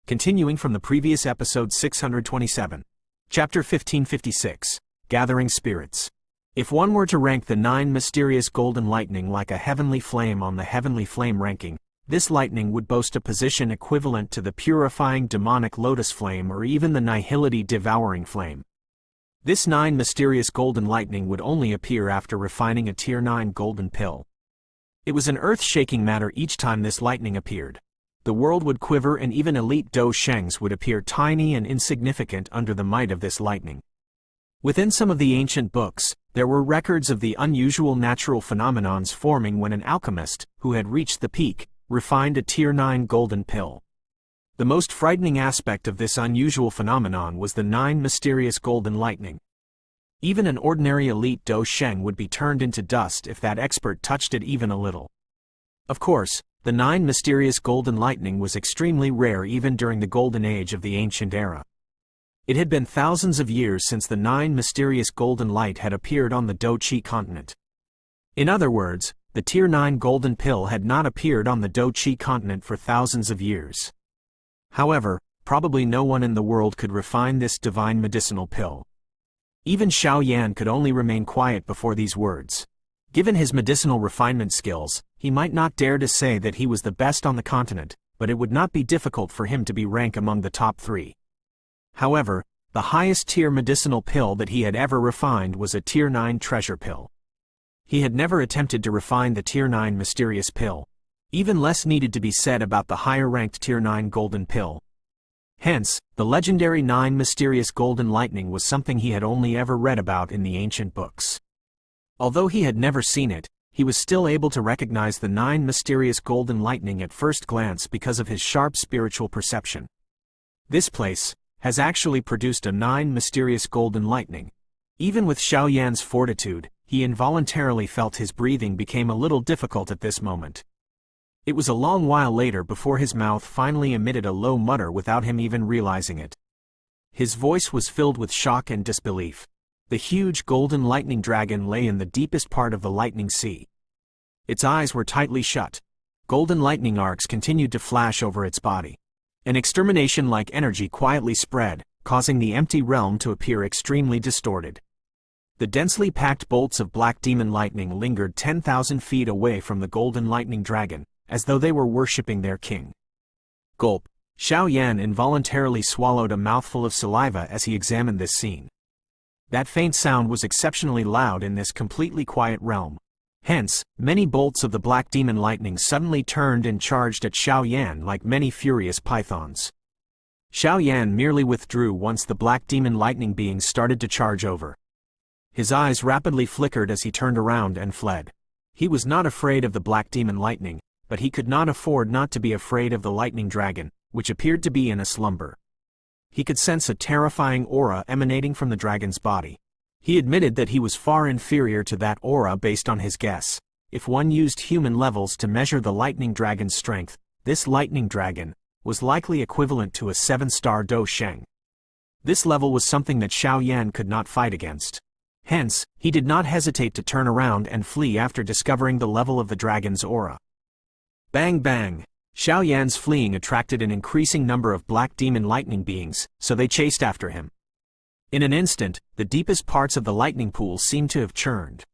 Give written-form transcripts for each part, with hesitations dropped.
Continuing from the previous episode 627. Chapter 1556. Gathering Spirits. If one were to rank the 9 mysterious golden lightning like a heavenly flame on the heavenly flame ranking, this lightning would boast a position equivalent to the purifying demonic lotus flame or even the nihility devouring flame. This 9 mysterious golden lightning would only appear after refining a Tier 9 golden pill. It was an earth-shaking matter each time this lightning appeared. The world would quiver and even elite Do Shengs would appear tiny and insignificant under the might of this lightning. Within some of the ancient books, there were records of the unusual natural phenomenons forming when an alchemist, who had reached the peak, refined a Tier 9 golden pill. The most frightening aspect of this unusual phenomenon was the 9 mysterious golden lightning. Even an ordinary elite Do Sheng would be turned into dust if that expert touched it even a little. Of course, the 9 mysterious golden lightning was extremely rare even during the golden age of the ancient era. It had been thousands of years since the 9 mysterious golden light had appeared on the Do Chi continent. In other words, the Tier 9 golden pill had not appeared on the Do Chi continent for thousands of years. However, probably no one in the world could refine this divine medicinal pill. Even Xiao Yan could only remain quiet before these words. Given his medicinal refinement skills, he might not dare to say that he was the best on the continent, but it would not be difficult for him to be ranked among the top 3. However, the highest tier medicinal pill that he had ever refined was a Tier 9 treasure pill. He had never attempted to refine the Tier 9 mysterious pill. Even less needed to be said about the higher-ranked Tier 9 golden pill. Hence, the legendary 9 mysterious golden lightning was something he had only ever read about in the ancient books. Although he had never seen it, he was still able to recognize the 9 mysterious golden lightning at first glance because of his sharp spiritual perception. This place has actually produced a 9 mysterious golden lightning. Even with Xiao Yan's fortitude, he involuntarily felt his breathing became a little difficult at this moment. It was a long while later before his mouth finally emitted a low mutter without him even realizing it. His voice was filled with shock and disbelief. The huge golden lightning dragon lay in the deepest part of the lightning sea. Its eyes were tightly shut. Golden lightning arcs continued to flash over its body. An extermination-like energy quietly spread, causing the empty realm to appear extremely distorted. The densely packed bolts of black demon lightning lingered 10,000 feet away from the golden lightning dragon, as though they were worshipping their king. Gulp. Xiao Yan involuntarily swallowed a mouthful of saliva as he examined this scene. That faint sound was exceptionally loud in this completely quiet realm. Hence, many bolts of the black demon lightning suddenly turned and charged at Xiao Yan like many furious pythons. Xiao Yan merely withdrew once the black demon lightning beings started to charge over. His eyes rapidly flickered as he turned around and fled. He was not afraid of the black demon lightning, but he could not afford not to be afraid of the lightning dragon, which appeared to be in a slumber. He could sense a terrifying aura emanating from the dragon's body. He admitted that he was far inferior to that aura based on his guess. If one used human levels to measure the lightning dragon's strength, this lightning dragon was likely equivalent to a 7-star Do Sheng. This level was something that Xiao Yan could not fight against. Hence, he did not hesitate to turn around and flee after discovering the level of the dragon's aura. Bang bang! Xiao Yan's fleeing attracted an increasing number of black demon lightning beings, so they chased after him. In an instant, the deepest parts of the lightning pool seemed to have churned.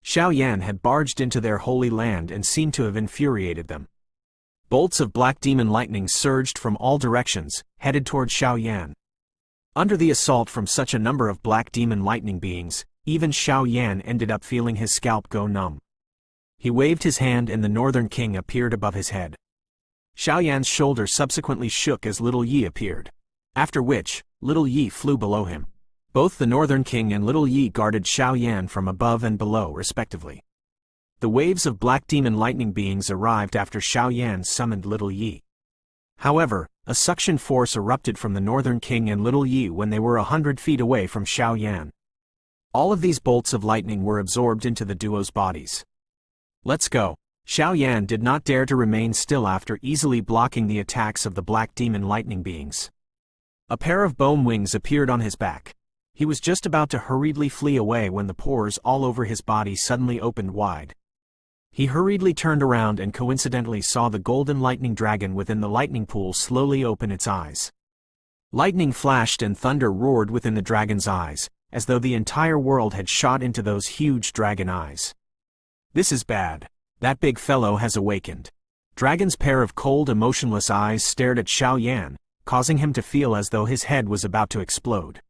Xiao Yan had barged into their holy land and seemed to have infuriated them. Bolts of black demon lightning surged from all directions, headed toward Xiao Yan. Under the assault from such a number of black demon lightning beings, even Xiao Yan ended up feeling his scalp go numb. He waved his hand and the Northern King appeared above his head. Xiao Yan's shoulder subsequently shook as Little Yi appeared. After which, Little Yi flew below him. Both the Northern King and Little Yi guarded Xiao Yan from above and below respectively. The waves of black demon lightning beings arrived after Xiao Yan summoned Little Yi. However, a suction force erupted from the Northern King and Little Yi when they were 100 feet away from Xiao Yan. All of these bolts of lightning were absorbed into the duo's bodies. Let's go. Xiao Yan did not dare to remain still after easily blocking the attacks of the black demon lightning beings. A pair of bone wings appeared on his back. He was just about to hurriedly flee away when the pores all over his body suddenly opened wide. He hurriedly turned around and coincidentally saw the golden lightning dragon within the lightning pool slowly open its eyes. Lightning flashed and thunder roared within the dragon's eyes, as though the entire world had shot into those huge dragon eyes. This is bad. That big fellow has awakened. Dragon's pair of cold, emotionless eyes stared at Xiao Yan, causing him to feel as though his head was about to explode.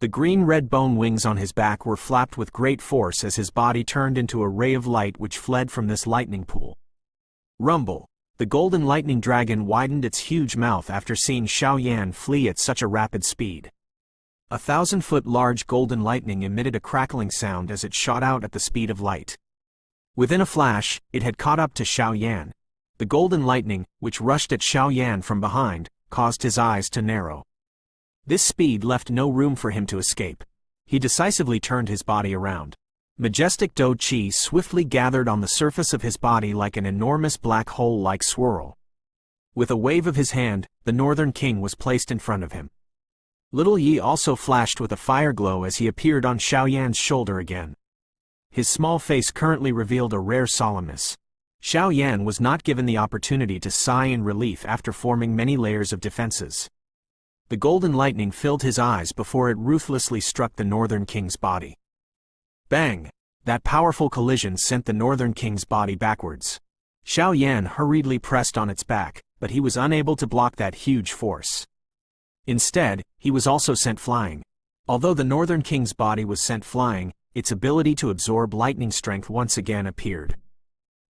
The green-red bone wings on his back were flapped with great force as his body turned into a ray of light which fled from this lightning pool. Rumble! The golden lightning dragon widened its huge mouth after seeing Xiao Yan flee at such a rapid speed. 1,000-foot large golden lightning emitted a crackling sound as it shot out at the speed of light. Within a flash, it had caught up to Xiao Yan. The golden lightning, which rushed at Xiao Yan from behind, caused his eyes to narrow. This speed left no room for him to escape. He decisively turned his body around. Majestic Dou Qi swiftly gathered on the surface of his body like an enormous black hole-like swirl. With a wave of his hand, the Northern King was placed in front of him. Little Yi also flashed with a fire glow as he appeared on Xiao Yan's shoulder again. His small face currently revealed a rare solemnness. Xiao Yan was not given the opportunity to sigh in relief after forming many layers of defenses. The golden lightning filled his eyes before it ruthlessly struck the Northern King's body. Bang! That powerful collision sent the Northern King's body backwards. Xiao Yan hurriedly pressed on its back, but he was unable to block that huge force. Instead, he was also sent flying. Although the Northern King's body was sent flying, its ability to absorb lightning strength once again appeared.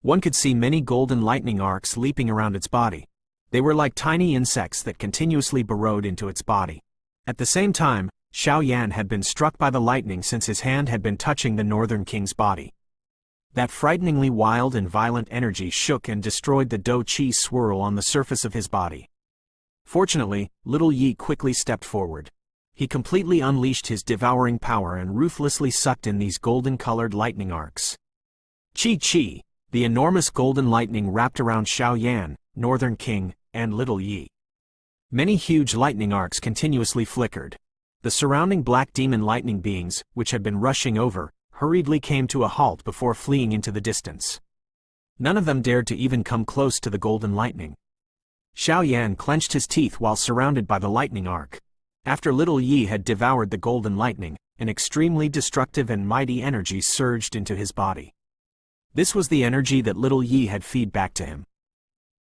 One could see many golden lightning arcs leaping around its body. They were like tiny insects that continuously burrowed into its body. At the same time, Xiao Yan had been struck by the lightning since his hand had been touching the Northern King's body. That frighteningly wild and violent energy shook and destroyed the Dou Qi swirl on the surface of his body. Fortunately, Little Yi quickly stepped forward. He completely unleashed his devouring power and ruthlessly sucked in these golden-colored lightning arcs. Chi! The enormous golden lightning wrapped around Xiao Yan, Northern King, and Little Yi. Many huge lightning arcs continuously flickered. The surrounding black demon lightning beings, which had been rushing over, hurriedly came to a halt before fleeing into the distance. None of them dared to even come close to the golden lightning. Xiao Yan clenched his teeth while surrounded by the lightning arc. After Little Yi had devoured the golden lightning, an extremely destructive and mighty energy surged into his body. This was the energy that Little Yi had fed back to him.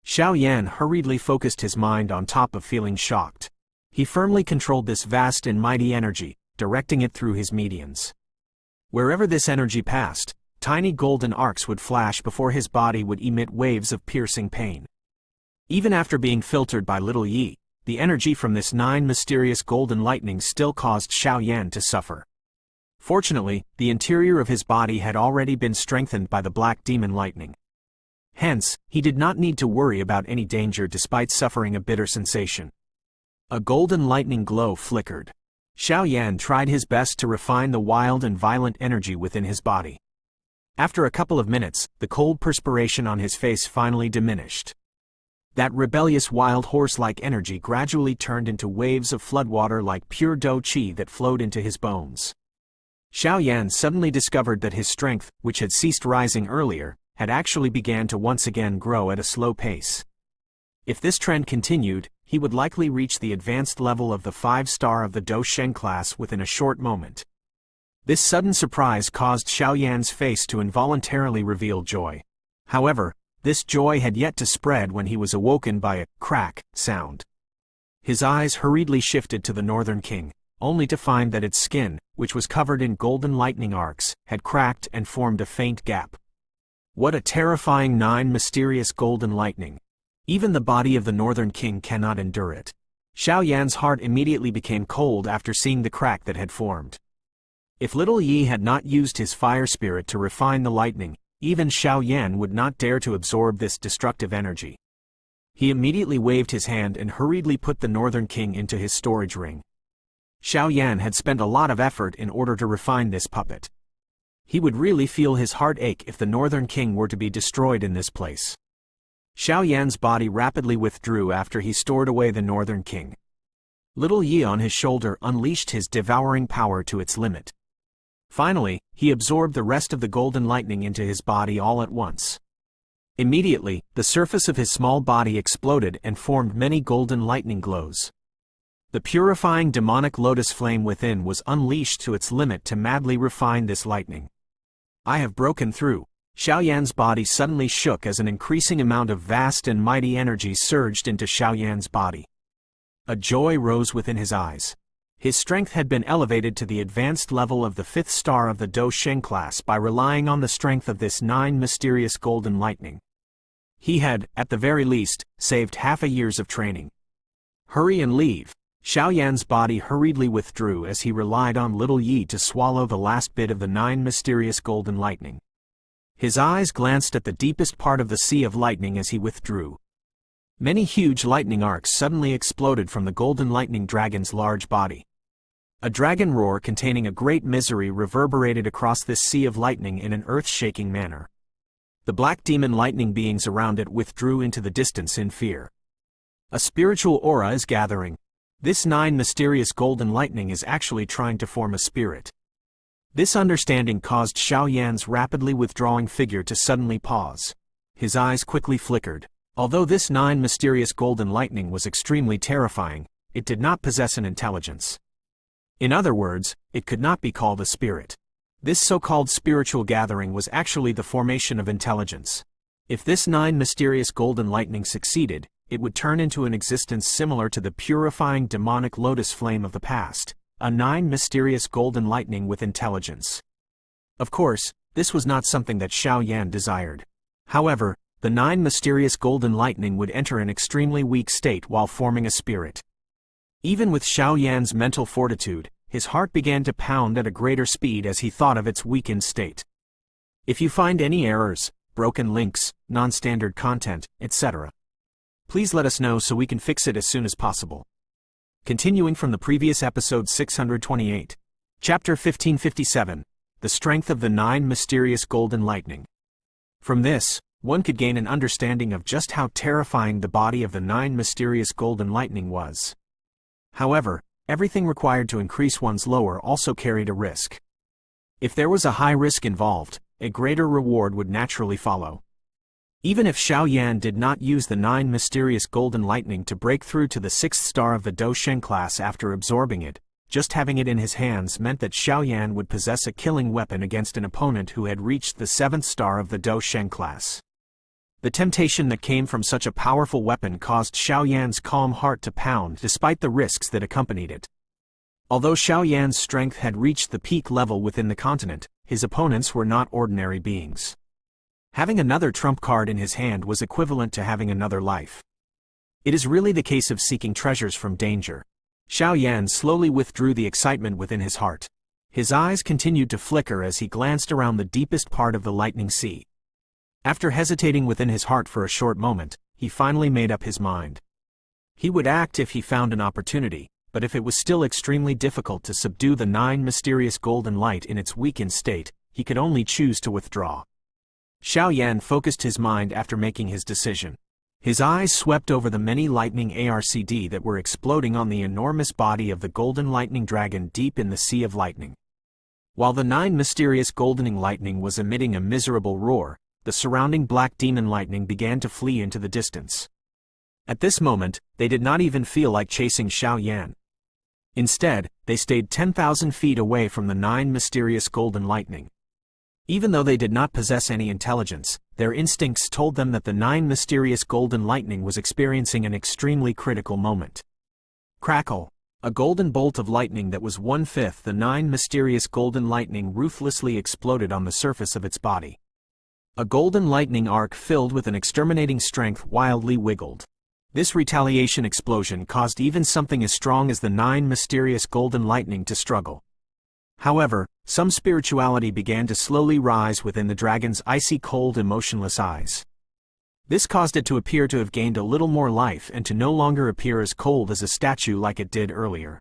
Xiao Yan hurriedly focused his mind on top of feeling shocked. He firmly controlled this vast and mighty energy, directing it through his medians. Wherever this energy passed, tiny golden arcs would flash before his body would emit waves of piercing pain. Even after being filtered by Little Yi, the energy from this 9 mysterious golden lightnings still caused Xiao Yan to suffer. Fortunately, the interior of his body had already been strengthened by the black demon lightning. Hence, he did not need to worry about any danger despite suffering a bitter sensation. A golden lightning glow flickered. Xiao Yan tried his best to refine the wild and violent energy within his body. After a couple of minutes, the cold perspiration on his face finally diminished. That rebellious wild horse-like energy gradually turned into waves of floodwater like pure Dou Qi that flowed into his bones. Xiao Yan suddenly discovered that his strength, which had ceased rising earlier, had actually began to once again grow at a slow pace. If this trend continued, he would likely reach the advanced level of the 5-star of the Dou Shen class within a short moment. This sudden surprise caused Xiao Yan's face to involuntarily reveal joy. However, this joy had yet to spread when he was awoken by a crack sound. His eyes hurriedly shifted to the Northern King, only to find that its skin, which was covered in golden lightning arcs, had cracked and formed a faint gap. What a terrifying 9 mysterious golden lightning! Even the body of the Northern King cannot endure it. Xiao Yan's heart immediately became cold after seeing the crack that had formed. If Little Yi had not used his fire spirit to refine the lightning, even Xiao Yan would not dare to absorb this destructive energy. He immediately waved his hand and hurriedly put the Northern King into his storage ring. Xiao Yan had spent a lot of effort in order to refine this puppet. He would really feel his heart ache if the Northern King were to be destroyed in this place. Xiao Yan's body rapidly withdrew after he stored away the Northern King. Little Yi on his shoulder unleashed his devouring power to its limit. Finally, he absorbed the rest of the golden lightning into his body all at once. Immediately, the surface of his small body exploded and formed many golden lightning glows. The purifying demonic lotus flame within was unleashed to its limit to madly refine this lightning. I have broken through. Xiaoyan's body suddenly shook as an increasing amount of vast and mighty energy surged into Xiaoyan's body. A joy rose within his eyes. His strength had been elevated to the advanced level of the 5th star of the Dou Sheng class by relying on the strength of this 9 mysterious golden lightning. He had, at the very least, saved half a year's of training. Hurry and leave. Xiaoyan's body hurriedly withdrew as he relied on Little Yi to swallow the last bit of the 9 mysterious golden lightning. His eyes glanced at the deepest part of the sea of lightning as he withdrew. Many huge lightning arcs suddenly exploded from the golden lightning dragon's large body. A dragon roar containing a great misery reverberated across this sea of lightning in an earth-shaking manner. The black demon lightning beings around it withdrew into the distance in fear. A spiritual aura is gathering. This 9 mysterious golden lightning is actually trying to form a spirit. This understanding caused Xiaoyan's rapidly withdrawing figure to suddenly pause. His eyes quickly flickered. Although this 9 mysterious golden lightning was extremely terrifying, it did not possess an intelligence. In other words, it could not be called a spirit. This so-called spiritual gathering was actually the formation of intelligence. If this 9 mysterious golden lightning succeeded, it would turn into an existence similar to the purifying demonic lotus flame of the past, a 9 mysterious golden lightning with intelligence. Of course, this was not something that Xiaoyan desired. However, the 9 mysterious golden lightning would enter an extremely weak state while forming a spirit. Even with Xiaoyan's mental fortitude, his heart began to pound at a greater speed as he thought of its weakened state. If you find any errors, broken links, non-standard content, etc., please let us know so we can fix it as soon as possible. Continuing from the previous episode 628, Chapter 1557, The Strength of the 9 Mysterious Golden Lightning. From this, one could gain an understanding of just how terrifying the body of the 9 mysterious golden lightning was. However, everything required to increase one's lower also carried a risk. If there was a high risk involved, a greater reward would naturally follow. Even if Xiaoyan did not use the 9 mysterious golden lightning to break through to the 6th star of the Dou Sheng class after absorbing it, just having it in his hands meant that Xiaoyan would possess a killing weapon against an opponent who had reached the 7th star of the Dou Sheng class. The temptation that came from such a powerful weapon caused Xiaoyan's calm heart to pound despite the risks that accompanied it. Although Xiaoyan's strength had reached the peak level within the continent, his opponents were not ordinary beings. Having another trump card in his hand was equivalent to having another life. It is really the case of seeking treasures from danger. Xiaoyan slowly withdrew the excitement within his heart. His eyes continued to flicker as he glanced around the deepest part of the lightning sea. After hesitating within his heart for a short moment, he finally made up his mind. He would act if he found an opportunity, but if it was still extremely difficult to subdue the 9 mysterious golden light in its weakened state, he could only choose to withdraw. Xiaoyan focused his mind after making his decision. His eyes swept over the many lightning ARCD that were exploding on the enormous body of the golden lightning dragon deep in the sea of lightning. While the 9 mysterious goldening lightning was emitting a miserable roar, the surrounding black demon lightning began to flee into the distance. At this moment, they did not even feel like chasing Xiaoyan. Instead, they stayed 10,000 feet away from the 9 mysterious golden lightning. Even though they did not possess any intelligence, their instincts told them that the 9 mysterious golden lightning was experiencing an extremely critical moment. Crackle! A golden bolt of lightning that was 1/5 the 9 mysterious golden lightning ruthlessly exploded on the surface of its body. A golden lightning arc filled with an exterminating strength wildly wiggled. This retaliation explosion caused even something as strong as the 9 mysterious golden lightning to struggle. However, some spirituality began to slowly rise within the dragon's icy cold emotionless eyes. This caused it to appear to have gained a little more life and to no longer appear as cold as a statue like it did earlier.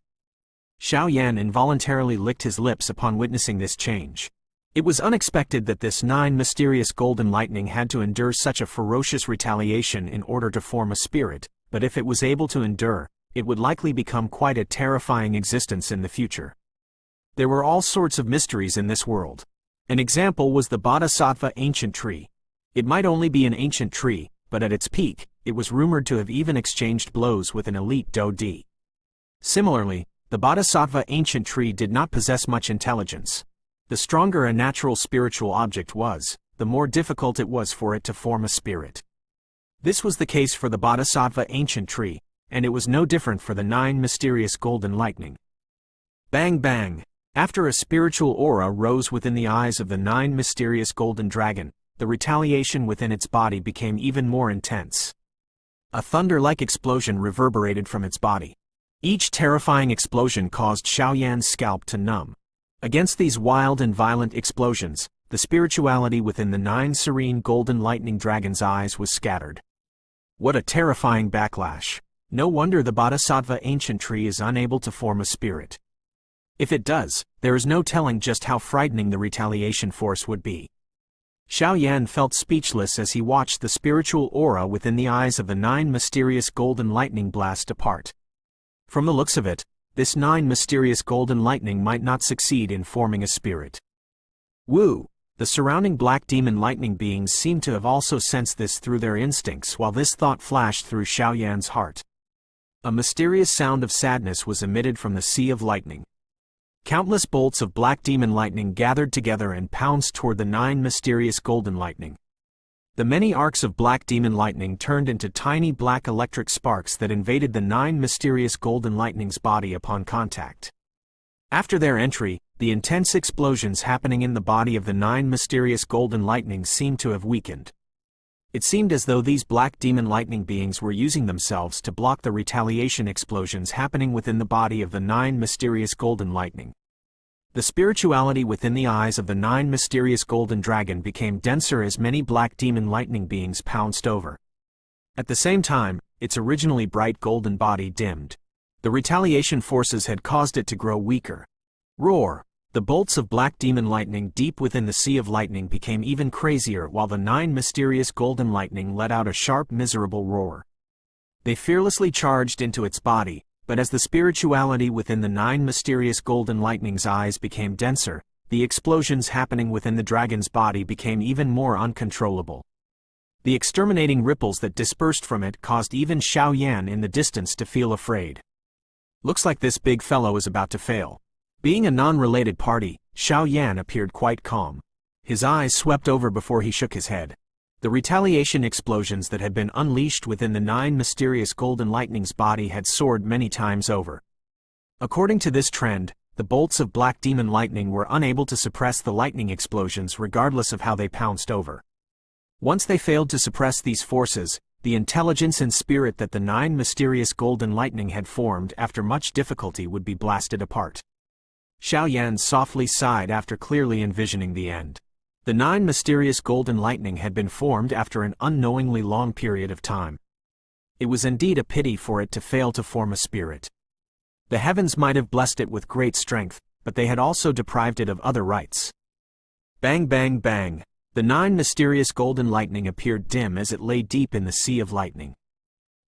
Xiaoyan involuntarily licked his lips upon witnessing this change. It was unexpected that this 9 mysterious golden lightning had to endure such a ferocious retaliation in order to form a spirit, but if it was able to endure, it would likely become quite a terrifying existence in the future. There were all sorts of mysteries in this world. An example was the Bodhisattva ancient tree. It might only be an ancient tree, but at its peak, it was rumored to have even exchanged blows with an elite Do-di. Similarly, the Bodhisattva ancient tree did not possess much intelligence. The stronger a natural spiritual object was, the more difficult it was for it to form a spirit. This was the case for the Bodhisattva ancient tree, and it was no different for the 9 mysterious golden lightning. Bang bang! After a spiritual aura rose within the eyes of the 9 mysterious golden dragon, the retaliation within its body became even more intense. A thunder-like explosion reverberated from its body. Each terrifying explosion caused Xiaoyan's scalp to numb. Against these wild and violent explosions, the spirituality within the 9 serene golden lightning dragon's eyes was scattered. What a terrifying backlash! No wonder the Bodhisattva ancient tree is unable to form a spirit. If it does, there is no telling just how frightening the retaliation force would be. Xiaoyan felt speechless as he watched the spiritual aura within the eyes of the 9 mysterious golden lightning blast apart. From the looks of it, this 9 mysterious golden lightning might not succeed in forming a spirit. Woo! The surrounding black demon lightning beings seemed to have also sensed this through their instincts while this thought flashed through Xiaoyan's heart. A mysterious sound of sadness was emitted from the sea of lightning. Countless bolts of black demon lightning gathered together and pounced toward the 9 mysterious golden lightning. The many arcs of black demon lightning turned into tiny black electric sparks that invaded the 9 mysterious golden lightning's body upon contact. After their entry, the intense explosions happening in the body of the 9 mysterious golden lightning seemed to have weakened. It seemed as though these black demon lightning beings were using themselves to block the retaliation explosions happening within the body of the 9 mysterious golden lightning. The spirituality within the eyes of the 9 mysterious golden dragon became denser as many black demon lightning beings pounced over. At the same time, its originally bright golden body dimmed. The retaliation forces had caused it to grow weaker. Roar! The bolts of black demon lightning deep within the sea of lightning became even crazier while the 9 mysterious golden lightning let out a sharp miserable roar. They fearlessly charged into its body, but as the spirituality within the 9 mysterious golden lightning's eyes became denser, the explosions happening within the dragon's body became even more uncontrollable. The exterminating ripples that dispersed from it caused even Xiaoyan in the distance to feel afraid. Looks like this big fellow is about to fail. Being a non-related party, Xiaoyan appeared quite calm. His eyes swept over before he shook his head. The retaliation explosions that had been unleashed within the 9 mysterious golden lightning's body had soared many times over. According to this trend, the bolts of black demon lightning were unable to suppress the lightning explosions regardless of how they pounced over. Once they failed to suppress these forces, the intelligence and spirit that the 9 mysterious golden lightning had formed after much difficulty would be blasted apart. Xiaoyan softly sighed after clearly envisioning the end. The 9 mysterious golden lightning had been formed after an unknowingly long period of time. It was indeed a pity for it to fail to form a spirit. The heavens might have blessed it with great strength, but they had also deprived it of other rights. Bang bang bang! The 9 mysterious golden lightning appeared dim as it lay deep in the sea of lightning.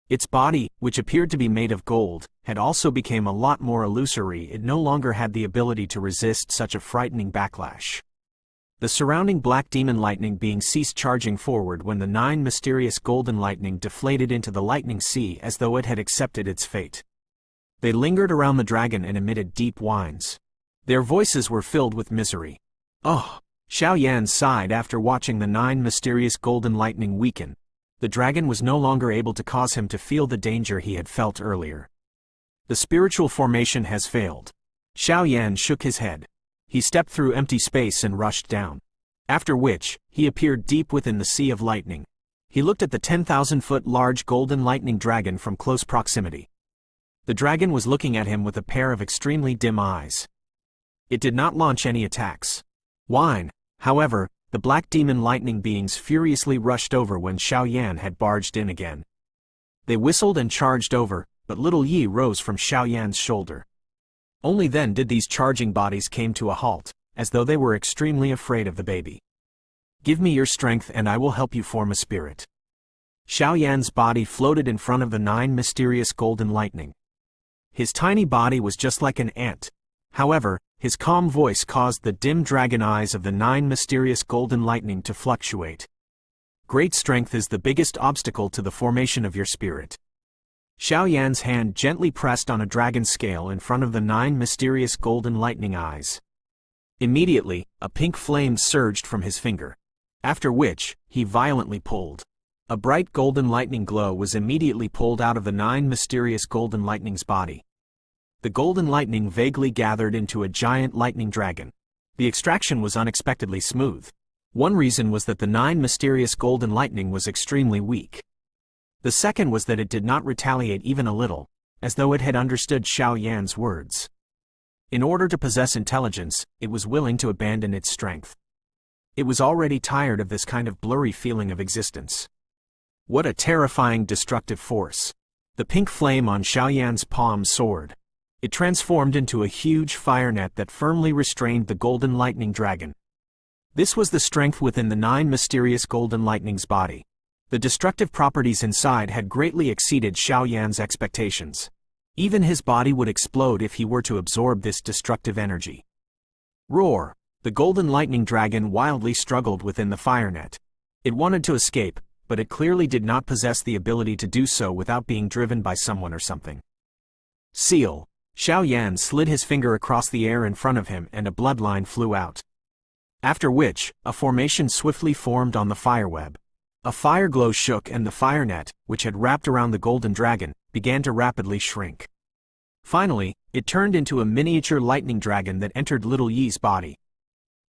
Its body, which appeared to be made of gold, had also become a lot more illusory. It no longer had the ability to resist such a frightening backlash. The surrounding black demon lightning being ceased charging forward when the 9 mysterious golden lightning deflated into the lightning sea as though it had accepted its fate. They lingered around the dragon and emitted deep whines. Their voices were filled with misery. Oh! Xiaoyan sighed after watching the 9 mysterious golden lightning weaken. The dragon was no longer able to cause him to feel the danger he had felt earlier. The spiritual formation has failed. Xiaoyan shook his head. He stepped through empty space and rushed down. After which, he appeared deep within the sea of lightning. He looked at the 10,000-foot large golden lightning dragon from close proximity. The dragon was looking at him with a pair of extremely dim eyes. It did not launch any attacks. Whine, however, the black demon lightning beings furiously rushed over when Xiaoyan had barged in again. They whistled and charged over, but little Yi rose from Xiaoyan's shoulder. Only then did these charging bodies came to a halt, as though they were extremely afraid of the baby. Give me your strength and I will help you form a spirit. Xiaoyan's body floated in front of the 9 mysterious golden lightning. His tiny body was just like an ant. However, His calm voice caused the dim dragon eyes of the 9 mysterious golden lightning to fluctuate. Great strength is the biggest obstacle to the formation of your spirit. Xiao Yan's hand gently pressed on a dragon scale in front of the 9 mysterious golden lightning eyes. Immediately, a pink flame surged from his finger. After which, he violently pulled. A bright golden lightning glow was immediately pulled out of the 9 mysterious golden lightning's body. The golden lightning vaguely gathered into a giant lightning dragon. The extraction was unexpectedly smooth. One reason was that the 9 mysterious golden lightning was extremely weak. The second was that it did not retaliate even a little, as though it had understood Xiao Yan's words. In order to possess intelligence, it was willing to abandon its strength. It was already tired of this kind of blurry feeling of existence. What a terrifying destructive force! The pink flame on Xiao Yan's palm soared. It transformed into a huge fire net that firmly restrained the golden lightning dragon. This was the strength within the 9 mysterious golden lightning's body. The destructive properties inside had greatly exceeded Xiao Yan's expectations. Even his body would explode if he were to absorb this destructive energy. Roar! The golden lightning dragon wildly struggled within the fire net. It wanted to escape, but it clearly did not possess the ability to do so without being driven by someone or something. Seal! Xiao Yan slid his finger across the air in front of him and a bloodline flew out. After which, a formation swiftly formed on the fireweb. A fire glow shook and the fire net, which had wrapped around the golden dragon, began to rapidly shrink. Finally, it turned into a miniature lightning dragon that entered Little Yi's body.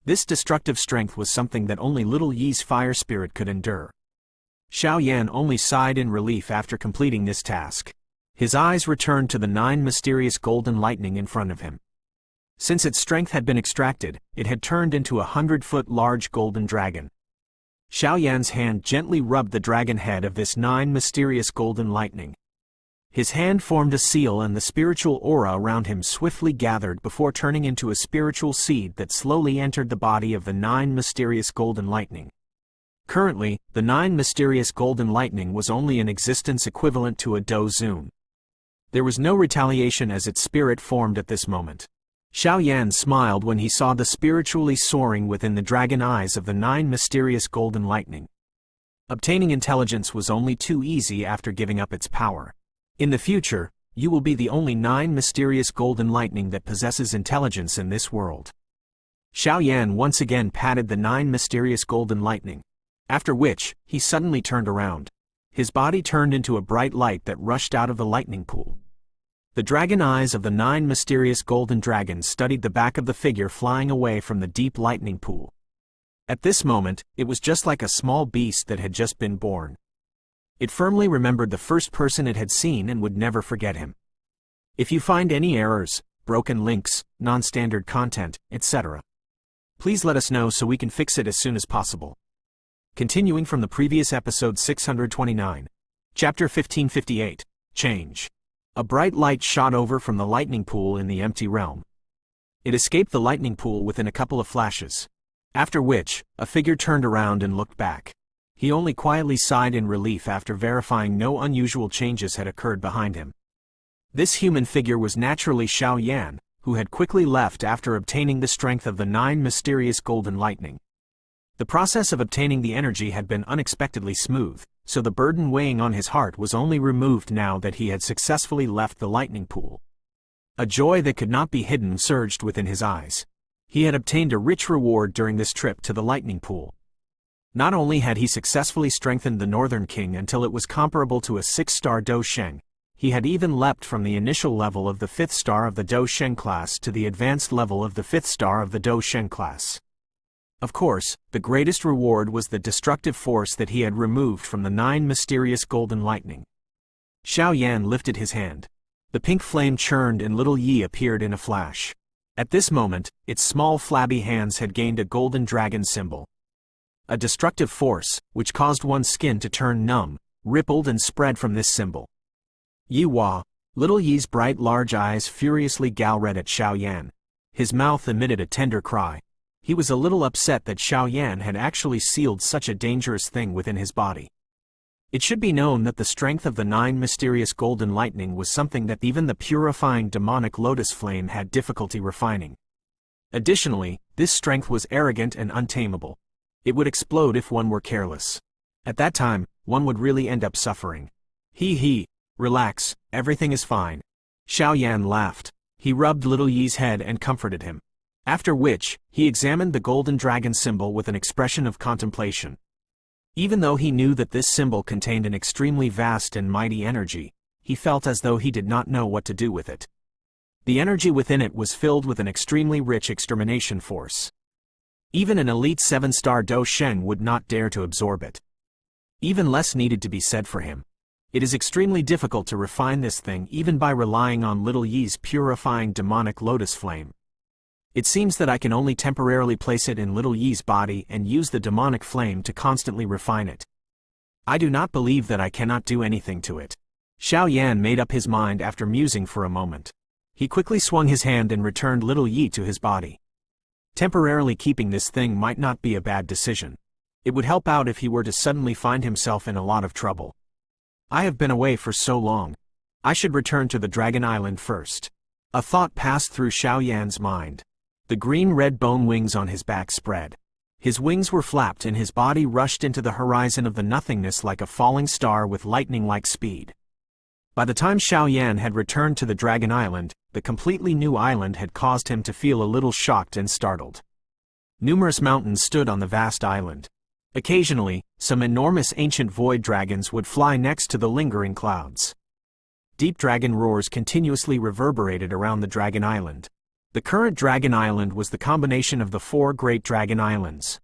This destructive strength was something that only Little Yi's fire spirit could endure. Xiao Yan only sighed in relief after completing this task. His eyes returned to the 9 mysterious golden lightning in front of him. Since its strength had been extracted, it had turned into a 100-foot large golden dragon. Xiao Yan's hand gently rubbed the dragon head of this 9 mysterious golden lightning. His hand formed a seal and the spiritual aura around him swiftly gathered before turning into a spiritual seed that slowly entered the body of the 9 mysterious golden lightning. Currently, the 9 mysterious golden lightning was only in existence equivalent to a dozun. There was no retaliation as its spirit formed at this moment. Xiao Yan smiled when he saw the spiritually soaring within the dragon eyes of the 9 mysterious golden lightning. Obtaining intelligence was only too easy after giving up its power. In the future, you will be the only 9 mysterious golden lightning that possesses intelligence in this world. Xiao Yan once again patted the 9 mysterious golden lightning. After which, he suddenly turned around. His body turned into a bright light that rushed out of the lightning pool. The dragon eyes of the 9 mysterious golden dragons studied the back of the figure flying away from the deep lightning pool. At this moment, it was just like a small beast that had just been born. It firmly remembered the first person it had seen and would never forget him. If you find any errors, broken links, non-standard content, etc., please let us know so we can fix it as soon as possible. Continuing from the previous episode 629. Chapter 1558, Change. A bright light shot over from the lightning pool in the empty realm. It escaped the lightning pool within a couple of flashes. After which, a figure turned around and looked back. He only quietly sighed in relief after verifying no unusual changes had occurred behind him. This human figure was naturally Xiao Yan, who had quickly left after obtaining the strength of the 9 mysterious golden lightning. The process of obtaining the energy had been unexpectedly smooth, so the burden weighing on his heart was only removed now that he had successfully left the lightning pool. A joy that could not be hidden surged within his eyes. He had obtained a rich reward during this trip to the lightning pool. Not only had he successfully strengthened the Northern King until it was comparable to a 6-star Do Sheng, he had even leapt from the initial level of the 5th star of the Do Sheng class to the advanced level of the 5th star of the Do Sheng class. Of course, the greatest reward was the destructive force that he had removed from the 9 mysterious golden lightning. Xiao Yan lifted his hand. The pink flame churned and Little Yi appeared in a flash. At this moment, its small flabby hands had gained a golden dragon symbol. A destructive force, which caused one's skin to turn numb, rippled and spread from this symbol. Yi Hua, Little Yi's bright large eyes furiously galred at Xiao Yan. His mouth emitted a tender cry. He was a little upset that Xiao Yan had actually sealed such a dangerous thing within his body. It should be known that the strength of the 9 mysterious golden lightning was something that even the purifying demonic lotus flame had difficulty refining. Additionally, this strength was arrogant and untamable. It would explode if one were careless. At that time, one would really end up suffering. Relax, everything is fine. Xiao Yan laughed. He rubbed Little Yi's head and comforted him. After which, he examined the golden dragon symbol with an expression of contemplation. Even though he knew that this symbol contained an extremely vast and mighty energy, he felt as though he did not know what to do with it. The energy within it was filled with an extremely rich extermination force. Even an elite 7-star Do Sheng would not dare to absorb it. Even less needed to be said for him. It is extremely difficult to refine this thing even by relying on Little Yi's purifying demonic lotus flame. It seems that I can only temporarily place it in Little Yi's body and use the demonic flame to constantly refine it. I do not believe that I cannot do anything to it. Xiao Yan made up his mind after musing for a moment. He quickly swung his hand and returned Little Yi to his body. Temporarily keeping this thing might not be a bad decision. It would help out if he were to suddenly find himself in a lot of trouble. I have been away for so long. I should return to the Dragon Island first. A thought passed through Xiao Yan's mind. The green-red bone wings on his back spread. His wings were flapped and his body rushed into the horizon of the nothingness like a falling star with lightning-like speed. By the time Xiao Yan had returned to the Dragon Island, the completely new island had caused him to feel a little shocked and startled. Numerous mountains stood on the vast island. Occasionally, some enormous ancient void dragons would fly next to the lingering clouds. Deep dragon roars continuously reverberated around the Dragon Island. The current Dragon Island was the combination of the 4 great dragon islands.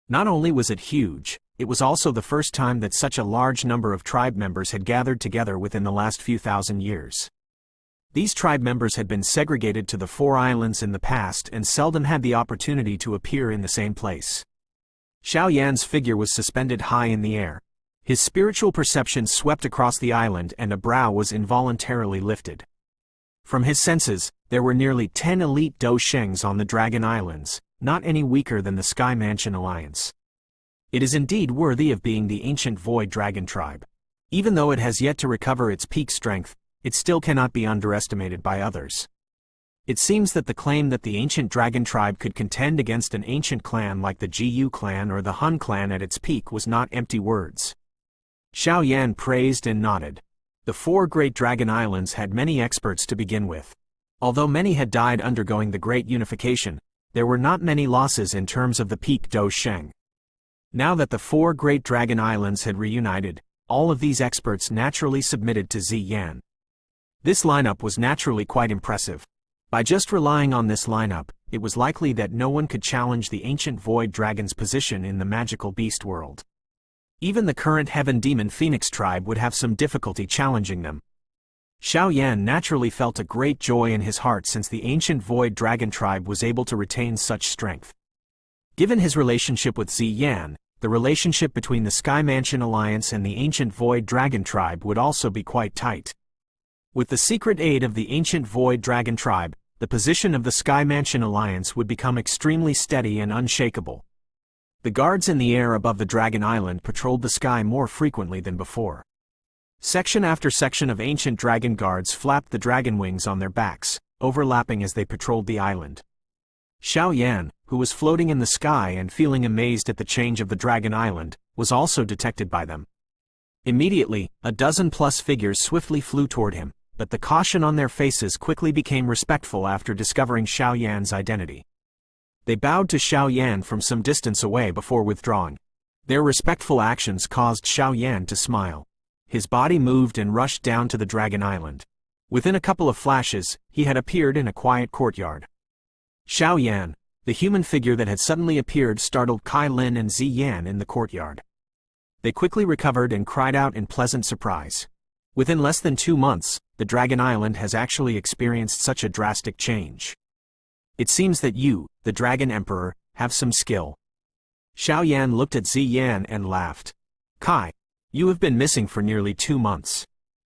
Not only was it huge, it was also the first time that such a large number of tribe members had gathered together within the last few thousand years. These tribe members had been segregated to the 4 islands in the past and seldom had the opportunity to appear in the same place. Xiao Yan's figure was suspended high in the air. His spiritual perception swept across the island and a brow was involuntarily lifted. From his senses, there were nearly 10 elite Do Shengs on the Dragon Islands, not any weaker than the Sky Mansion Alliance. It is indeed worthy of being the ancient Void Dragon tribe. Even though it has yet to recover its peak strength, it still cannot be underestimated by others. It seems that the claim that the ancient dragon tribe could contend against an ancient clan like the Jiyu clan or the Hun clan at its peak was not empty words. Xiao Yan praised and nodded. The 4 great dragon islands had many experts to begin with. Although many had died undergoing the Great Unification, there were not many losses in terms of the peak Do Sheng. Now that the 4 great dragon islands had reunited, all of these experts naturally submitted to Zi Yan. This lineup was naturally quite impressive. By just relying on this lineup, it was likely that no one could challenge the ancient void dragon's position in the magical beast world. Even the current Heaven Demon Phoenix tribe would have some difficulty challenging them. Xiao Yan naturally felt a great joy in his heart since the ancient void dragon tribe was able to retain such strength. Given his relationship with Zi Yan, the relationship between the Sky Mansion Alliance and the ancient void dragon tribe would also be quite tight. With the secret aid of the ancient void dragon tribe, the position of the Sky Mansion Alliance would become extremely steady and unshakable. The guards in the air above the Dragon Island patrolled the sky more frequently than before. Section after section of ancient dragon guards flapped the dragon wings on their backs, overlapping as they patrolled the island. Xiao Yan, who was floating in the sky and feeling amazed at the change of the Dragon Island, was also detected by them. Immediately, a dozen-plus figures swiftly flew toward him, but the caution on their faces quickly became respectful after discovering Xiao Yan's identity. They bowed to Xiao Yan from some distance away before withdrawing. Their respectful actions caused Xiao Yan to smile. His body moved and rushed down to the Dragon Island. Within a couple of flashes, he had appeared in a quiet courtyard. Xiao Yan, the human figure that had suddenly appeared, startled Kai Lin and Zi Yan in the courtyard. They quickly recovered and cried out in pleasant surprise. Within less than 2 months, the Dragon Island has actually experienced such a drastic change. It seems that you, the Dragon Emperor, have some skill. Xiao Yan looked at Zi Yan and laughed. Kai, you have been missing for nearly 2 months.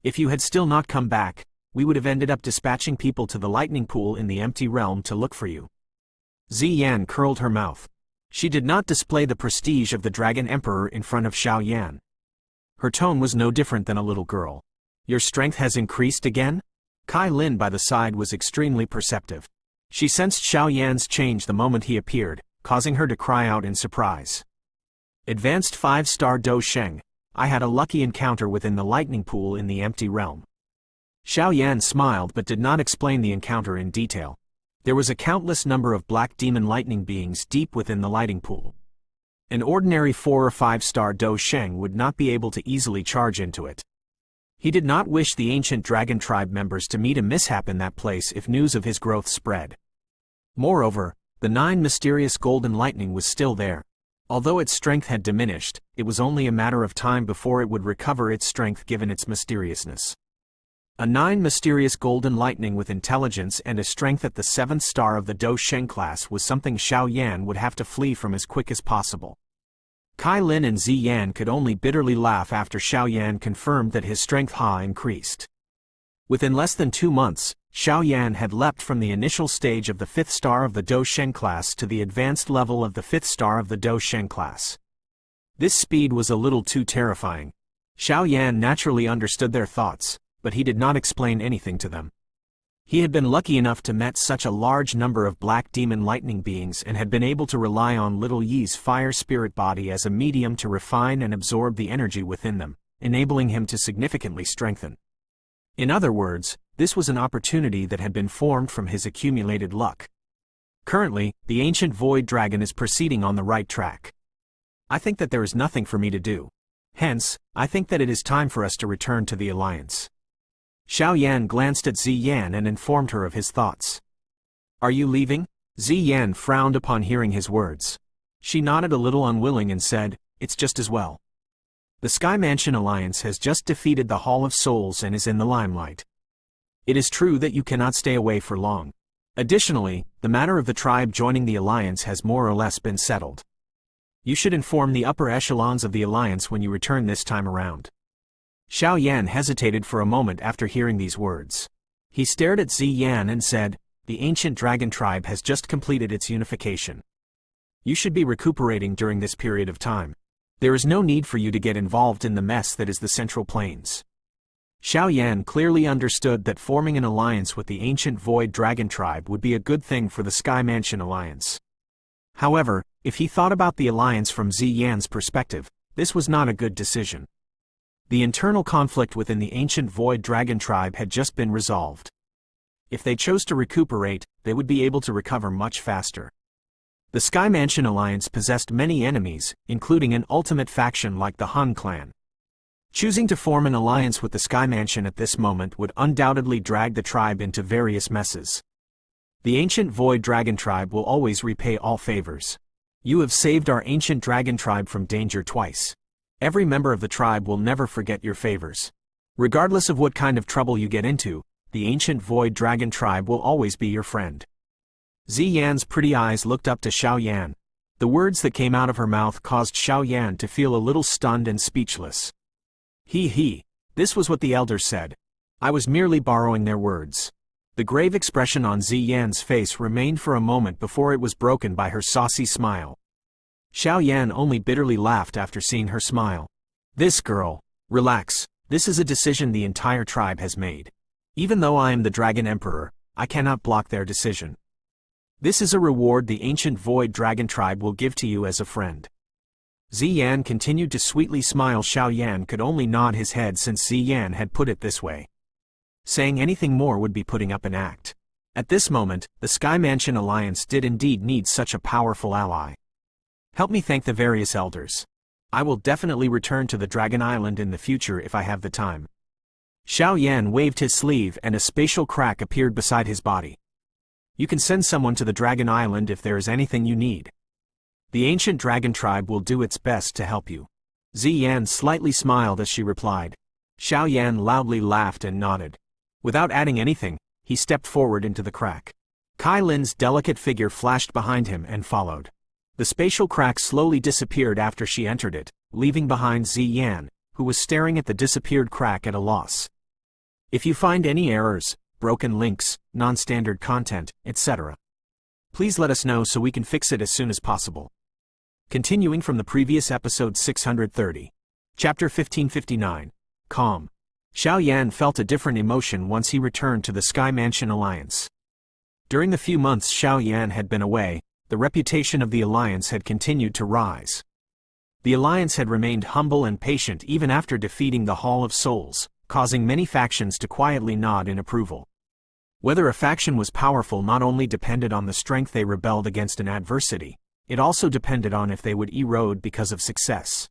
If you had still not come back, we would have ended up dispatching people to the lightning pool in the empty realm to look for you. Zi Yan curled her mouth. She did not display the prestige of the Dragon Emperor in front of Xiao Yan. Her tone was no different than a little girl. Your strength has increased again? Kai Lin by the side was extremely perceptive. She sensed Xiao Yan's change the moment he appeared, causing her to cry out in surprise. Advanced 5-star Do Sheng, I had a lucky encounter within the lightning pool in the empty realm. Xiao Yan smiled but did not explain the encounter in detail. There was a countless number of black demon lightning beings deep within the lightning pool. An ordinary 4 or 5-star Do Sheng would not be able to easily charge into it. He did not wish the ancient dragon tribe members to meet a mishap in that place if news of his growth spread. Moreover, the 9 mysterious golden lightning was still there. Although its strength had diminished, it was only a matter of time before it would recover its strength given its mysteriousness. A 9 mysterious golden lightning with intelligence and a strength at the 7th star of the Do Sheng class was something Xiao Yan would have to flee from as quick as possible. Kai Lin and Zi Yan could only bitterly laugh after Xiao Yan confirmed that his strength increased. Within less than 2 months, Xiao Yan had leapt from the initial stage of the 5th star of the Do Sheng class to the advanced level of the 5th star of the Do Sheng class. This speed was a little too terrifying. Xiao Yan naturally understood their thoughts, but he did not explain anything to them. He had been lucky enough to meet such a large number of black demon lightning beings and had been able to rely on Little Yi's fire spirit body as a medium to refine and absorb the energy within them, enabling him to significantly strengthen. In other words, this was an opportunity that had been formed from his accumulated luck. Currently, the ancient void dragon is proceeding on the right track. I think that there is nothing for me to do. Hence, I think that it is time for us to return to the alliance. Xiao Yan glanced at Zi Yan and informed her of his thoughts. Are you leaving? Zi Yan frowned upon hearing his words. She nodded a little unwilling and said, it's just as well. The Sky Mansion Alliance has just defeated the Hall of Souls and is in the limelight. It is true that you cannot stay away for long. Additionally, the matter of the tribe joining the alliance has more or less been settled. You should inform the upper echelons of the alliance when you return this time around. Xiao Yan hesitated for a moment after hearing these words. He stared at Zi Yan and said, the ancient dragon tribe has just completed its unification. You should be recuperating during this period of time. There is no need for you to get involved in the mess that is the Central Plains. Xiao Yan clearly understood that forming an alliance with the ancient void dragon tribe would be a good thing for the Sky Mansion Alliance. However, if he thought about the alliance from Zi Yan's perspective, this was not a good decision. The internal conflict within the ancient void dragon tribe had just been resolved. If they chose to recuperate, they would be able to recover much faster. The Sky Mansion Alliance possessed many enemies, including an ultimate faction like the Han clan. Choosing to form an alliance with the Sky Mansion at this moment would undoubtedly drag the tribe into various messes. The ancient void dragon tribe will always repay all favors. You have saved our ancient dragon tribe from danger twice. Every member of the tribe will never forget your favors. Regardless of what kind of trouble you get into, the ancient void dragon tribe will always be your friend. Zi Yan's pretty eyes looked up to Xiao Yan. The words that came out of her mouth caused Xiao Yan to feel a little stunned and speechless. This was what the elders said. I was merely borrowing their words. The grave expression on Zi Yan's face remained for a moment before it was broken by her saucy smile. Xiao Yan only bitterly laughed after seeing her smile. This girl. Relax, this is a decision the entire tribe has made. Even though I am the Dragon Emperor, I cannot block their decision. This is a reward the ancient void dragon tribe will give to you as a friend. Zi Yan continued to sweetly smile. Xiao Yan could only nod his head since Zi Yan had put it this way. Saying anything more would be putting up an act. At this moment, the Sky Mansion Alliance did indeed need such a powerful ally. Help me thank the various elders. I will definitely return to the Dragon Island in the future if I have the time. Xiao Yan waved his sleeve and a spatial crack appeared beside his body. You can send someone to the Dragon Island if there is anything you need. The ancient dragon tribe will do its best to help you. Zi Yan slightly smiled as she replied. Xiao Yan loudly laughed and nodded. Without adding anything, he stepped forward into the crack. Kai Lin's delicate figure flashed behind him and followed. The spatial crack slowly disappeared after she entered it, leaving behind Zi Yan, who was staring at the disappeared crack at a loss. If you find any errors, broken links, non-standard content, etc., please let us know so we can fix it as soon as possible. Continuing from the previous episode 630. Chapter 1559. Calm. Xiao Yan felt a different emotion once he returned to the Sky Mansion Alliance. During the few months Xiao Yan had been away, the reputation of the alliance had continued to rise. The alliance had remained humble and patient even after defeating the Hall of Souls, causing many factions to quietly nod in approval. Whether a faction was powerful not only depended on the strength they rebelled against an adversity, it also depended on if they would erode because of success.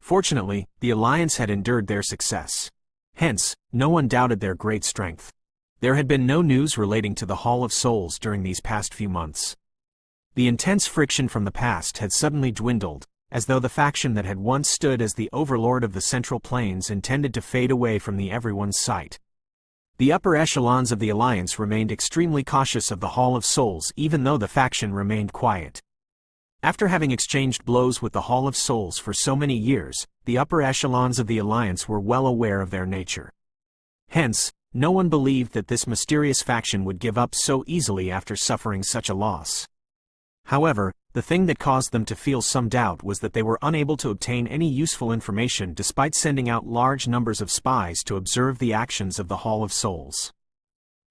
Fortunately, the alliance had endured their success. Hence, no one doubted their great strength. There had been no news relating to the Hall of Souls during these past few months. The intense friction from the past had suddenly dwindled, as though the faction that had once stood as the overlord of the Central Plains intended to fade away from everyone's sight. The upper echelons of the alliance remained extremely cautious of the Hall of Souls even though the faction remained quiet. After having exchanged blows with the Hall of Souls for so many years, the upper echelons of the alliance were well aware of their nature. Hence, no one believed that this mysterious faction would give up so easily after suffering such a loss. However, the thing that caused them to feel some doubt was that they were unable to obtain any useful information despite sending out large numbers of spies to observe the actions of the Hall of Souls.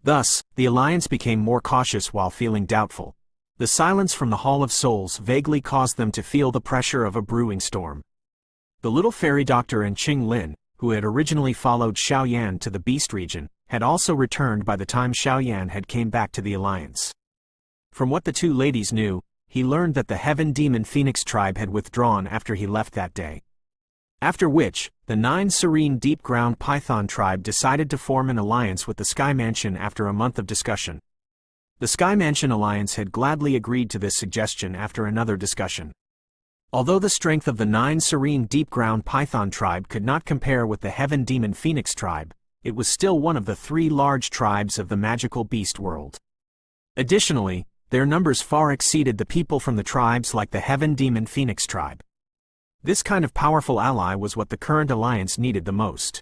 Thus, the alliance became more cautious while feeling doubtful. The silence from the Hall of Souls vaguely caused them to feel the pressure of a brewing storm. The little fairy doctor and Qing Lin, who had originally followed Xiao Yan to the Beast region, had also returned by the time Xiao Yan had came back to the alliance. From what the two ladies knew, he learned that the Heaven Demon Phoenix tribe had withdrawn after he left that day. After which, the 9 Serene Deep Ground Python tribe decided to form an alliance with the Sky Mansion after a month of discussion. The Sky Mansion alliance had gladly agreed to this suggestion after another discussion. Although the strength of the 9 Serene Deep Ground Python tribe could not compare with the Heaven Demon Phoenix tribe, it was still one of the 3 large tribes of the magical beast world. Additionally, their numbers far exceeded the people from the tribes like the Heaven Demon Phoenix tribe. This kind of powerful ally was what the current alliance needed the most.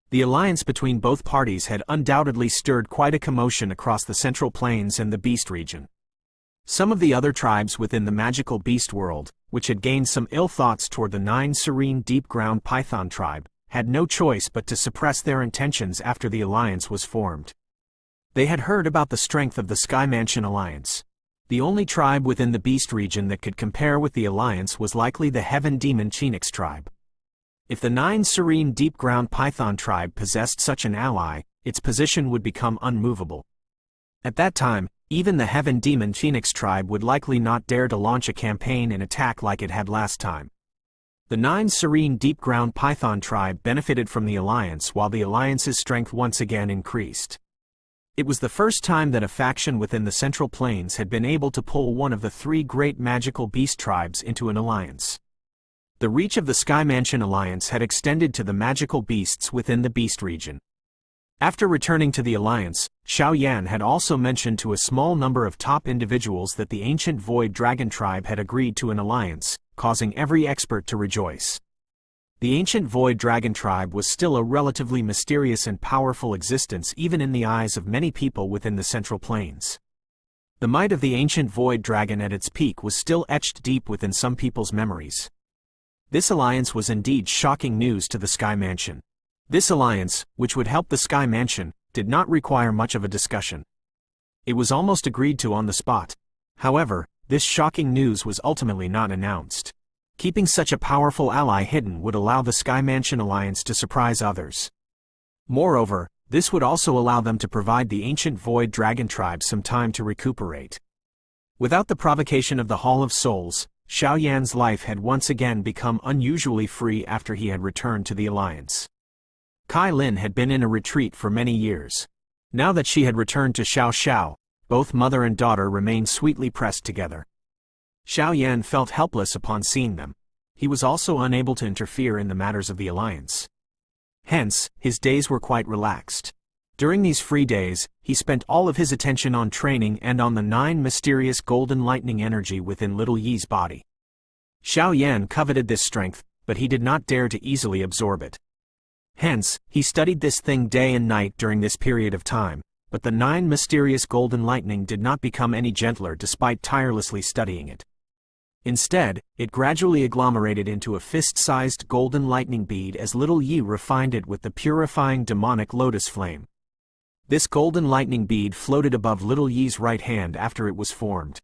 The alliance between both parties had undoubtedly stirred quite a commotion across the Central Plains and the Beast region. Some of the other tribes within the magical beast world, which had gained some ill thoughts toward the 9 Serene Deep Ground Python tribe, had no choice but to suppress their intentions after the alliance was formed. They had heard about the strength of the Sky Mansion alliance. The only tribe within the Beast region that could compare with the alliance was likely the Heaven Demon Phoenix tribe. If the 9 Serene Deep Ground Python tribe possessed such an ally, its position would become unmovable. At that time, even the Heaven Demon Phoenix tribe would likely not dare to launch a campaign and attack like it had last time. The 9 Serene Deep Ground Python tribe benefited from the alliance while the alliance's strength once again increased. It was the first time that a faction within the Central Plains had been able to pull one of the 3 great magical beast tribes into an alliance. The reach of the Sky Mansion alliance had extended to the magical beasts within the Beast region. After returning to the alliance, Xiao Yan had also mentioned to a small number of top individuals that the ancient Void Dragon tribe had agreed to an alliance, causing every expert to rejoice. The ancient Void Dragon tribe was still a relatively mysterious and powerful existence even in the eyes of many people within the Central Plains. The might of the ancient Void Dragon at its peak was still etched deep within some people's memories. This alliance was indeed shocking news to the Sky Mansion. This alliance, which would help the Sky Mansion, did not require much of a discussion. It was almost agreed to on the spot. However, this shocking news was ultimately not announced. Keeping such a powerful ally hidden would allow the Sky Mansion alliance to surprise others. Moreover, this would also allow them to provide the ancient Void Dragon tribe some time to recuperate. Without the provocation of the Hall of Souls, Xiao Yan's life had once again become unusually free after he had returned to the alliance. Kai Lin had been in a retreat for many years. Now that she had returned to Xiao Xiao, both mother and daughter remained sweetly pressed together. Xiao Yan felt helpless upon seeing them. He was also unable to interfere in the matters of the alliance. Hence, his days were quite relaxed. During these free days, he spent all of his attention on training and on the 9 mysterious golden lightning energy within little Yi's body. Xiao Yan coveted this strength, but he did not dare to easily absorb it. Hence, he studied this thing day and night during this period of time, but the 9 mysterious golden lightning did not become any gentler despite tirelessly studying it. Instead, it gradually agglomerated into a fist-sized golden lightning bead as little Yi refined it with the purifying demonic lotus flame. This golden lightning bead floated above Little Yi's right hand after it was formed.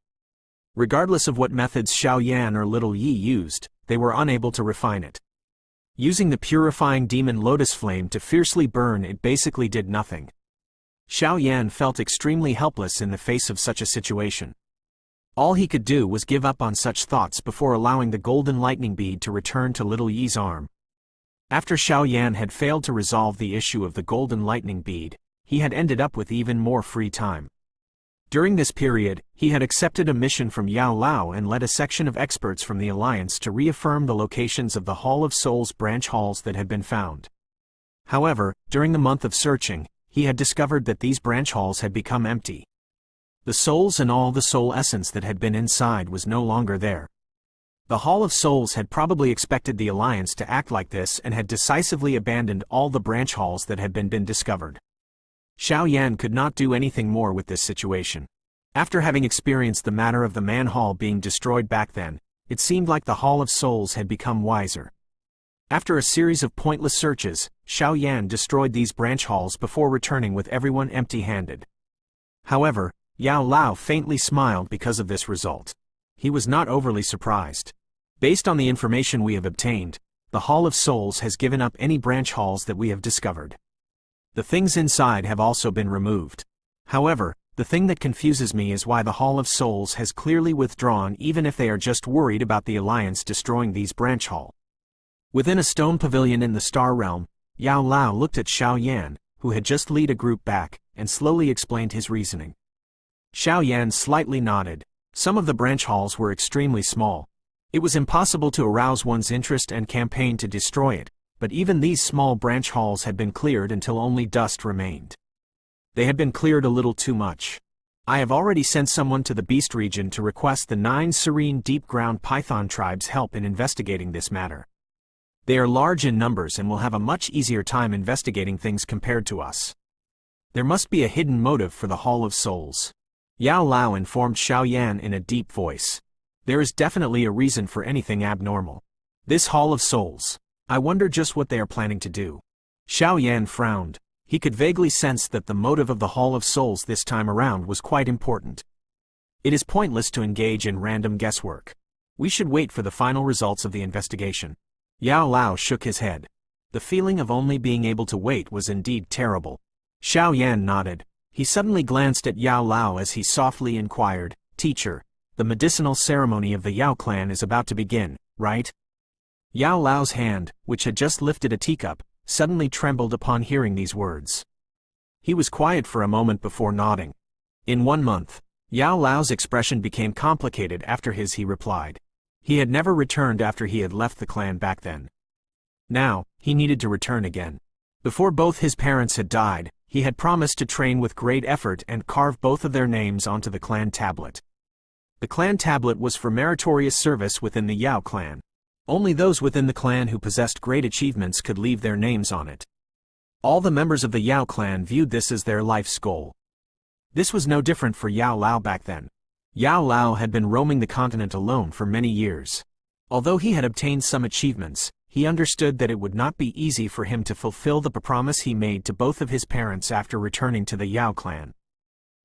Regardless of what methods Xiao Yan or Little Yi used, they were unable to refine it. Using the purifying demon lotus flame to fiercely burn it basically did nothing. Xiao Yan felt extremely helpless in the face of such a situation. All he could do was give up on such thoughts before allowing the golden lightning bead to return to Little Yi's arm. After Xiao Yan had failed to resolve the issue of the golden lightning bead, he had ended up with even more free time. During this period, he had accepted a mission from Yao Lao and led a section of experts from the Alliance to reaffirm the locations of the Hall of Souls branch halls that had been found. However, during the month of searching, he had discovered that these branch halls had become empty. The souls and all the soul essence that had been inside was no longer there. The Hall of Souls had probably expected the Alliance to act like this and had decisively abandoned all the branch halls that had been discovered. Xiao Yan could not do anything more with this situation. After having experienced the matter of the Man Hall being destroyed back then, it seemed like the Hall of Souls had become wiser. After a series of pointless searches, Xiao Yan destroyed these branch halls before returning with everyone empty-handed. However, Yao Lao faintly smiled because of this result. He was not overly surprised. Based on the information we have obtained, the Hall of Souls has given up any branch halls that we have discovered. The things inside have also been removed. However, the thing that confuses me is why the Hall of Souls has clearly withdrawn even if they are just worried about the Alliance destroying these branch hall. Within a stone pavilion in the Star Realm, Yao Lao looked at Xiao Yan, who had just led a group back, and slowly explained his reasoning. Xiao Yan slightly nodded. Some of the branch halls were extremely small. It was impossible to arouse one's interest and campaign to destroy it, but even these small branch halls had been cleared until only dust remained. They had been cleared a little too much. I have already sent someone to the Beast region to request the 9 serene deep-ground python tribes' help in investigating this matter. They are large in numbers and will have a much easier time investigating things compared to us. There must be a hidden motive for the Hall of Souls. Yao Lao informed Xiao Yan in a deep voice. There is definitely a reason for anything abnormal. This Hall of Souls. I wonder just what they are planning to do. Xiao Yan frowned. He could vaguely sense that the motive of the Hall of Souls this time around was quite important. It is pointless to engage in random guesswork. We should wait for the final results of the investigation. Yao Lao shook his head. The feeling of only being able to wait was indeed terrible. Xiao Yan nodded. He suddenly glanced at Yao Lao as he softly inquired, "Teacher, the medicinal ceremony of the Yao clan is about to begin, right?" Yao Lao's hand, which had just lifted a teacup, suddenly trembled upon hearing these words. He was quiet for a moment before nodding. In 1 month, Yao Lao's expression became complicated after he replied. He had never returned after he had left the clan back then. Now, he needed to return again. Before both his parents had died, he had promised to train with great effort and carve both of their names onto the clan tablet. The clan tablet was for meritorious service within the Yao clan. Only those within the clan who possessed great achievements could leave their names on it. All the members of the Yao clan viewed this as their life's goal. This was no different for Yao Lao back then. Yao Lao had been roaming the continent alone for many years. Although he had obtained some achievements, he understood that it would not be easy for him to fulfill the promise he made to both of his parents after returning to the Yao clan.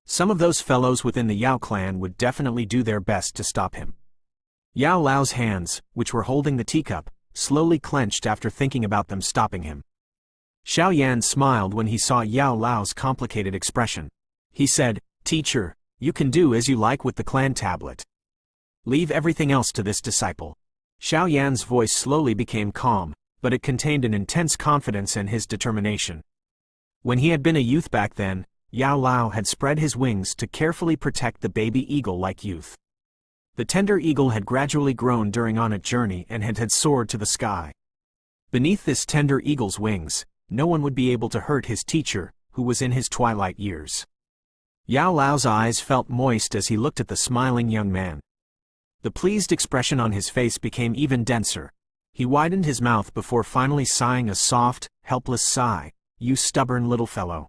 Some of those fellows within the Yao clan would definitely do their best to stop him. Yao Lao's hands, which were holding the teacup, slowly clenched after thinking about them stopping him. Xiao Yan smiled when he saw Yao Lao's complicated expression. He said, "Teacher, you can do as you like with the clan tablet. Leave everything else to this disciple." Xiao Yan's voice slowly became calm, but it contained an intense confidence and his determination. When he had been a youth back then, Yao Lao had spread his wings to carefully protect the baby eagle-like youth. The tender eagle had gradually grown during on its journey and had soared to the sky. Beneath this tender eagle's wings, no one would be able to hurt his teacher, who was in his twilight years. Yao Lao's eyes felt moist as he looked at the smiling young man. The pleased expression on his face became even denser. He widened his mouth before finally sighing a soft, helpless sigh. "You stubborn little fellow."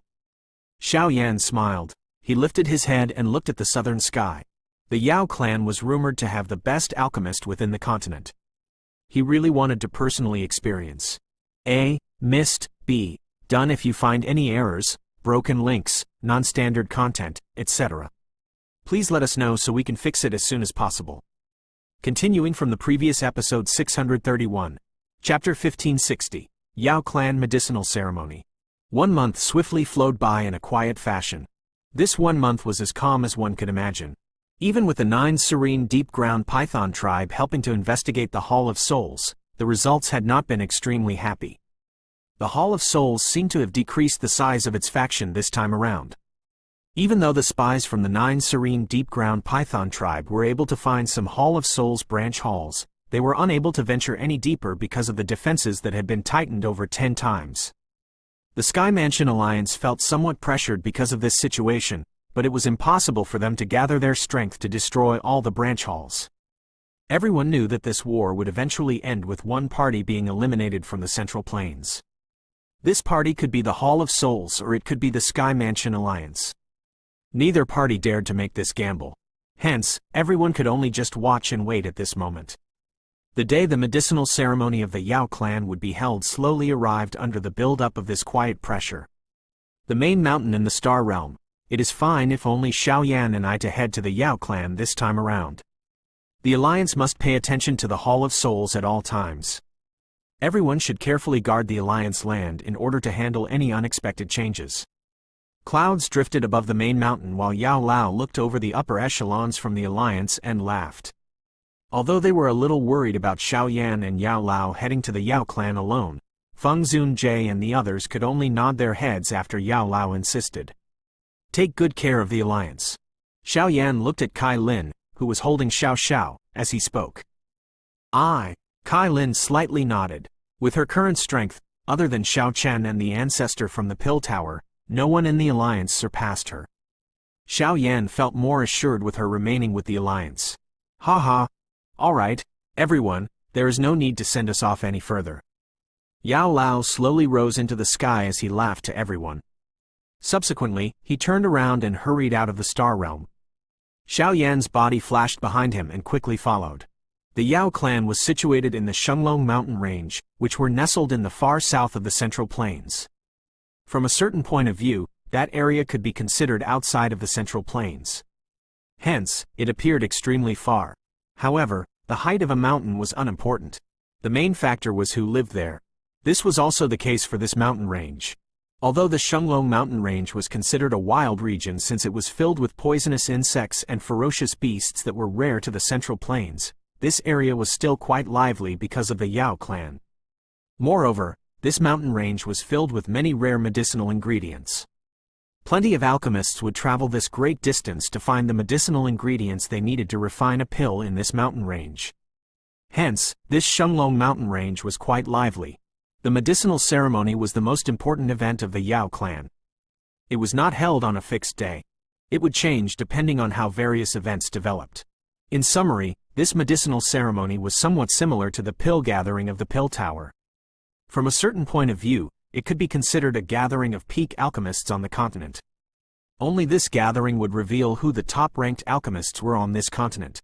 Xiao Yan smiled. He lifted his head and looked at the southern sky. The Yao clan was rumored to have the best alchemist within the continent. He really wanted to personally experience. A. Mist. B. Done if you find any errors. broken links, non-standard content, etc. Please let us know so we can fix it as soon as possible. Continuing from the previous episode 631, Chapter 1560, Yao Clan Medicinal Ceremony. 1 month swiftly flowed by in a quiet fashion. This 1 month was as calm as one could imagine. Even with the 9 serene deep-ground python tribe helping to investigate the Hall of Souls, the results had not been extremely happy. The Hall of Souls seemed to have decreased the size of its faction this time around. Even though the spies from the 9 serene deep-ground python tribe were able to find some Hall of Souls branch halls, they were unable to venture any deeper because of the defenses that had been tightened over 10 times. The Sky Mansion Alliance felt somewhat pressured because of this situation, but it was impossible for them to gather their strength to destroy all the branch halls. Everyone knew that this war would eventually end with one party being eliminated from the Central Plains. This party could be the Hall of Souls or it could be the Sky Mansion Alliance. Neither party dared to make this gamble. Hence, everyone could only just watch and wait at this moment. The day the medicinal ceremony of the Yao clan would be held slowly arrived under the build-up of this quiet pressure. The main mountain in the Star Realm. It is fine if only Xiao Yan and I to head to the Yao clan this time around. The Alliance must pay attention to the Hall of Souls at all times. Everyone should carefully guard the Alliance land in order to handle any unexpected changes. Clouds drifted above the main mountain while Yao Lao looked over the upper echelons from the Alliance and laughed. Although they were a little worried about Xiao Yan and Yao Lao heading to the Yao clan alone, Feng Zunjie and the others could only nod their heads after Yao Lao insisted. Take good care of the Alliance. Xiao Yan looked at Kai Lin, who was holding Xiao Xiao, as he spoke. Aye. Kai Lin slightly nodded. With her current strength, other than Xiao Chen and the ancestor from the Pill Tower, no one in the Alliance surpassed her. Xiao Yan felt more assured with her remaining with the Alliance. Haha. Alright, everyone, there is no need to send us off any further. Yao Lao slowly rose into the sky as he laughed to everyone. Subsequently, he turned around and hurried out of the Star Realm. Xiao Yan's body flashed behind him and quickly followed. The Yao clan was situated in the Shenglong mountain range, which were nestled in the far south of the Central Plains. From a certain point of view, that area could be considered outside of the Central Plains. Hence, it appeared extremely far. However, the height of a mountain was unimportant. The main factor was who lived there. This was also the case for this mountain range. Although the Shenglong mountain range was considered a wild region since it was filled with poisonous insects and ferocious beasts that were rare to the Central Plains, this area was still quite lively because of the Yao clan. Moreover, this mountain range was filled with many rare medicinal ingredients. Plenty of alchemists would travel this great distance to find the medicinal ingredients they needed to refine a pill in this mountain range. Hence, this Shenglong mountain range was quite lively. The medicinal ceremony was the most important event of the Yao clan. It was not held on a fixed day. It would change depending on how various events developed. In summary, this medicinal ceremony was somewhat similar to the pill gathering of the Pill Tower. From a certain point of view, it could be considered a gathering of peak alchemists on the continent. Only this gathering would reveal who the top-ranked alchemists were on this continent.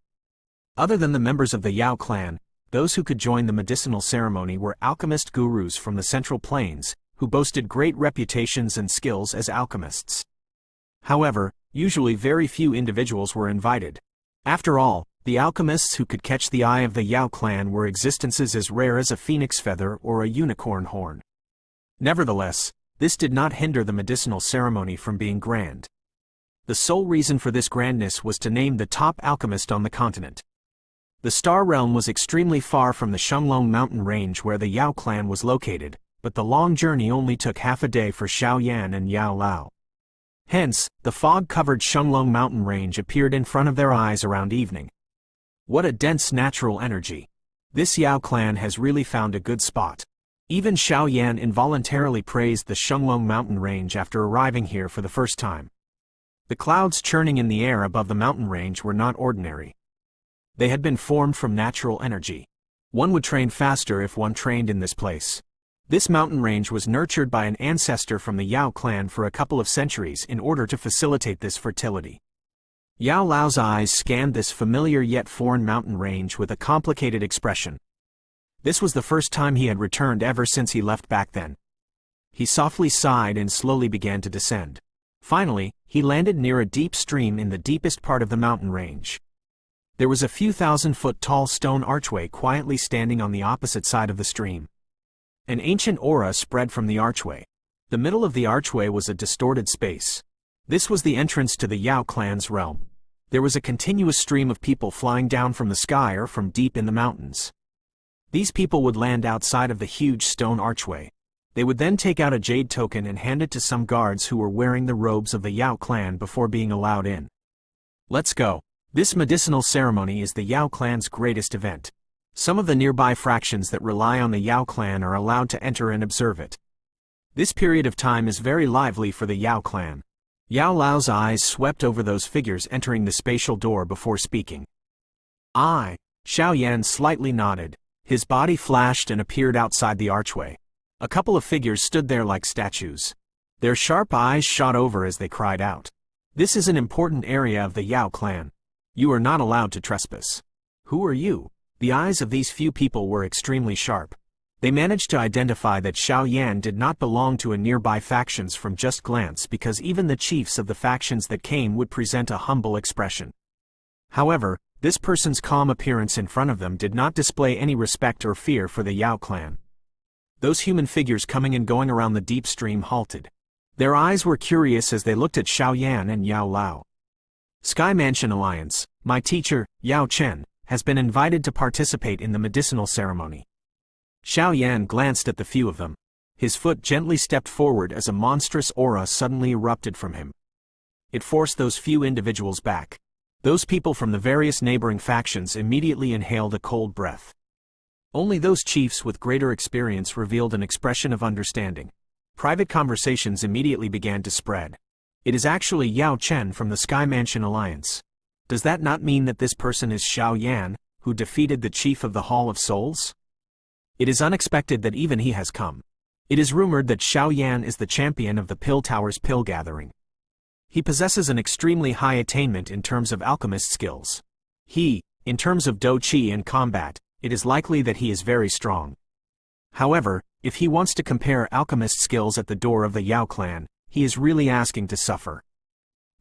Other than the members of the Yao clan, those who could join the medicinal ceremony were alchemist gurus from the Central Plains, who boasted great reputations and skills as alchemists. However, usually very few individuals were invited. After all, the alchemists who could catch the eye of the Yao clan were existences as rare as a phoenix feather or a unicorn horn. Nevertheless, this did not hinder the medicinal ceremony from being grand. The sole reason for this grandness was to name the top alchemist on the continent. The Star Realm was extremely far from the Shenglong mountain range where the Yao clan was located, but the long journey only took half a day for Xiao Yan and Yao Lao. Hence, the fog-covered Shenglong mountain range appeared in front of their eyes around evening. What a dense natural energy. This Yao clan has really found a good spot. Even Xiao Yan involuntarily praised the Shenglong mountain range after arriving here for the first time. The clouds churning in the air above the mountain range were not ordinary. They had been formed from natural energy. One would train faster if one trained in this place. This mountain range was nurtured by an ancestor from the Yao clan for a couple of centuries in order to facilitate this fertility. Yao Lao's eyes scanned this familiar yet foreign mountain range with a complicated expression. This was the first time he had returned ever since he left back then. He softly sighed and slowly began to descend. Finally, he landed near a deep stream in the deepest part of the mountain range. There was a few thousand-foot tall stone archway quietly standing on the opposite side of the stream. An ancient aura spread from the archway. The middle of the archway was a distorted space. This was the entrance to the Yao clan's realm. There was a continuous stream of people flying down from the sky or from deep in the mountains. These people would land outside of the huge stone archway. They would then take out a jade token and hand it to some guards who were wearing the robes of the Yao clan before being allowed in. Let's go. This medicinal ceremony is the Yao clan's greatest event. Some of the nearby fractions that rely on the Yao clan are allowed to enter and observe it. This period of time is very lively for the Yao clan. Yao Lao's eyes swept over those figures entering the spatial door before speaking. Xiao Yan slightly nodded. His body flashed and appeared outside the archway. A couple of figures stood there like statues. Their sharp eyes shot over as they cried out. This is an important area of the Yao clan. You are not allowed to trespass. Who are you? The eyes of these few people were extremely sharp. They managed to identify that Xiao Yan did not belong to a nearby factions from just glance because even the chiefs of the factions that came would present a humble expression. However, this person's calm appearance in front of them did not display any respect or fear for the Yao clan. Those human figures coming and going around the deep stream halted. Their eyes were curious as they looked at Xiao Yan and Yao Lao. Sky Mansion Alliance, my teacher, Yao Chen, has been invited to participate in the medicinal ceremony. Xiao Yan glanced at the few of them. His foot gently stepped forward as a monstrous aura suddenly erupted from him. It forced those few individuals back. Those people from the various neighboring factions immediately inhaled a cold breath. Only those chiefs with greater experience revealed an expression of understanding. Private conversations immediately began to spread. It is actually Yao Chen from the Sky Mansion Alliance. Does that not mean that this person is Xiao Yan, who defeated the chief of the Hall of Souls? It is unexpected that even he has come. It is rumored that Xiao Yan is the champion of the Pill Tower's pill gathering. He possesses an extremely high attainment in terms of alchemist skills. In terms of Do Qi and combat, it is likely that he is very strong. However, if he wants to compare alchemist skills at the door of the Yao clan, he is really asking to suffer.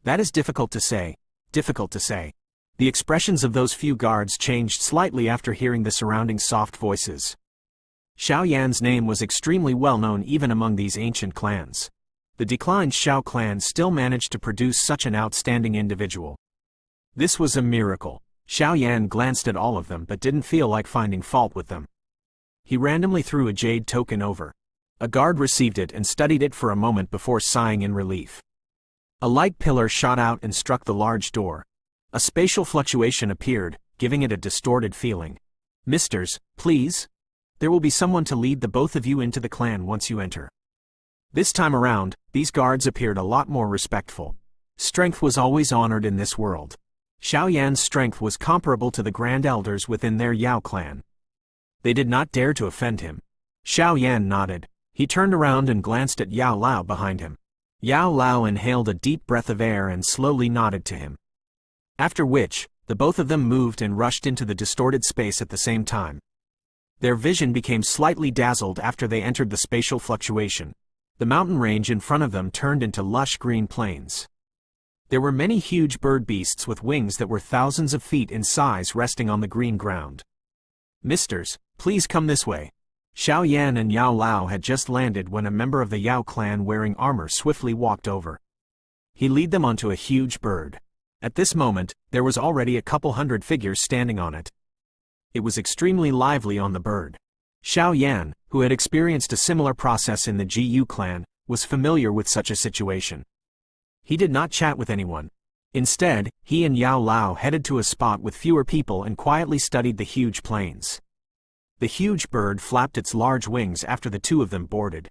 That is difficult to say. The expressions of those few guards changed slightly after hearing the surrounding soft voices. Xiao Yan's name was extremely well known even among these ancient clans. The declined Xiao clan still managed to produce such an outstanding individual. This was a miracle. Xiao Yan glanced at all of them but didn't feel like finding fault with them. He randomly threw a jade token over. A guard received it and studied it for a moment before sighing in relief. A light pillar shot out and struck the large door. A spatial fluctuation appeared, giving it a distorted feeling. Misters, please? There will be someone to lead the both of you into the clan once you enter. This time around, these guards appeared a lot more respectful. Strength was always honored in this world. Xiao Yan's strength was comparable to the Grand Elders within their Yao clan. They did not dare to offend him. Xiao Yan nodded. He turned around and glanced at Yao Lao behind him. Yao Lao inhaled a deep breath of air and slowly nodded to him. After which, the both of them moved and rushed into the distorted space at the same time. Their vision became slightly dazzled after they entered the spatial fluctuation. The mountain range in front of them turned into lush green plains. There were many huge bird beasts with wings that were thousands of feet in size resting on the green ground. Misters, please come this way. Xiao Yan and Yao Lao had just landed when a member of the Yao clan wearing armor swiftly walked over. He led them onto a huge bird. At this moment, there was already a couple hundred figures standing on it. It was extremely lively on the bird. Xiao Yan, who had experienced a similar process in the Gu clan, was familiar with such a situation. He did not chat with anyone. Instead, he and Yao Lao headed to a spot with fewer people and quietly studied the huge plains. The huge bird flapped its large wings after the two of them boarded.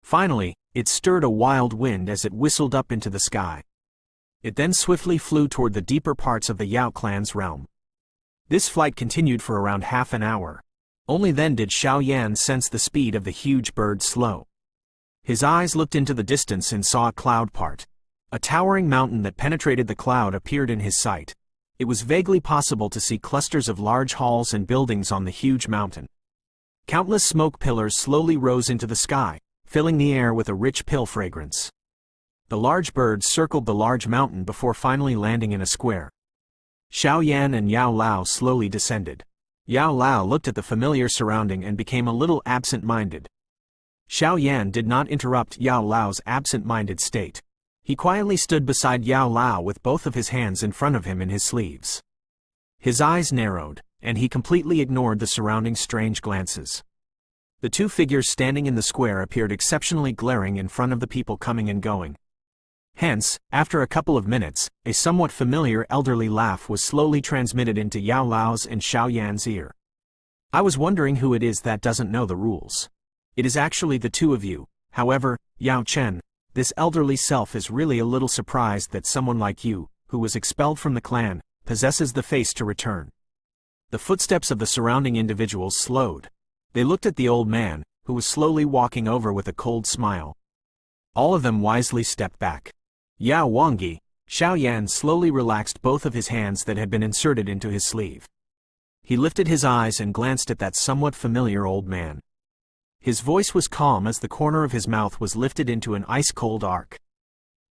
Finally, it stirred a wild wind as it whistled up into the sky. It then swiftly flew toward the deeper parts of the Yao clan's realm. This flight continued for around half an hour. Only then did Xiao Yan sense the speed of the huge bird slow. His eyes looked into the distance and saw a cloud part. A towering mountain that penetrated the cloud appeared in his sight. It was vaguely possible to see clusters of large halls and buildings on the huge mountain. Countless smoke pillars slowly rose into the sky, filling the air with a rich pill fragrance. The large bird circled the large mountain before finally landing in a square. Xiao Yan and Yao Lao slowly descended. Yao Lao looked at the familiar surrounding and became a little absent-minded. Xiao Yan did not interrupt Yao Lao's absent-minded state. He quietly stood beside Yao Lao with both of his hands in front of him in his sleeves. His eyes narrowed, and he completely ignored the surrounding strange glances. The two figures standing in the square appeared exceptionally glaring in front of the people coming and going. Hence, after a couple of minutes, a somewhat familiar elderly laugh was slowly transmitted into Yao Lao's and Xiao Yan's ear. I was wondering who it is that doesn't know the rules. It is actually the two of you. However, Yao Chen, this elderly self is really a little surprised that someone like you, who was expelled from the clan, possesses the face to return. The footsteps of the surrounding individuals slowed. They looked at the old man, who was slowly walking over with a cold smile. All of them wisely stepped back. Yao Wangyi, Xiao Yan slowly relaxed both of his hands that had been inserted into his sleeve. He lifted his eyes and glanced at that somewhat familiar old man. His voice was calm as the corner of his mouth was lifted into an ice-cold arc.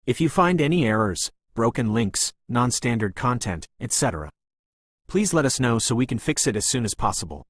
If you find any errors, broken links, non-standard content, etc., please let us know so we can fix it as soon as possible.